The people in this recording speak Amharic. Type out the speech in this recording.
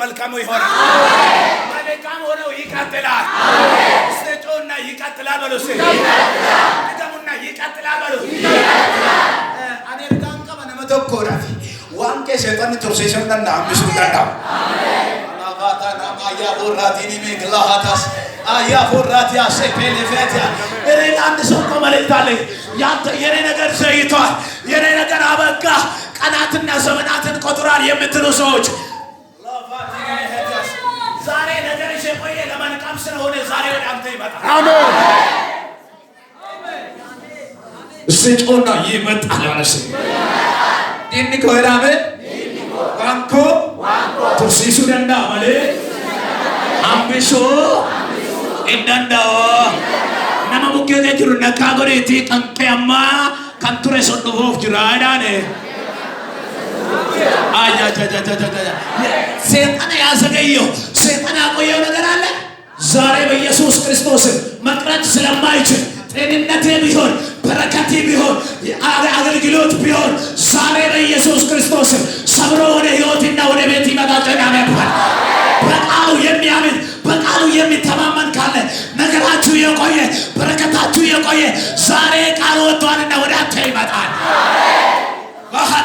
መልካም ይሆናል። አሜን። መልካም ሆነው ይቀጥላል። አሜን። ስለጮና ይቀጥላል በሉስ። ይቀጥላል። ደሙና ይቀጥላል በሉስ። ይቀጥላል። አኔርጋን ቀበነ መተኮራፊ ዋንቄ ሰይጣን ተርሴሰንና አምስቱንና አሜን። አላባታና ማያ ቦራቲኒ መግላሃታስ አያ ቦራቲያ ሰፔሌፌቲያ እሬን አንድ ሰው ቆመለታለ ያንተ የኔ ነገር ዘይቷል፣ የኔ ነገር አበቃ፣ ቀናትና ዘመናትን ቆጥሯል የምትሉ ሰዎች ዛሬ ነገር የቆየ ለማንቃም ስለሆነ ዛሬ ወደ አንተ ይመጣል። አሜን። እሰጮና ይመጣል አለሽ ዲንኮ ራበ ዋንኮ ቱርሲሱ ደንዳ ማለ አምቢሶ እንደንዳው nama bukkee jiru nakkaa godheeti qanqee ammaa kan ture sun dhufuuf jira aadaane ሰይጣን ያዘገየው ሰይጣን ያቆየው ነገር አለ። ዛሬ በኢየሱስ ክርስቶስ መቅረት ስለማይችል ጤንነቴ ቢሆን በረከቴ ቢሆን አገልግሎት ቢሆን ዛሬ በኢየሱስ ክርስቶስ ሰብሮ ወደ ሕይወትና ወደ ቤት ይመጣል። ያመጣል። በቃሉ የሚያምን በቃሉ የሚተማመን ካለ ነገራችሁ የቆየ በረከታችሁ የቆየ ዛሬ ቃል ወጥቷልና ወደ አንተ ይመጣል።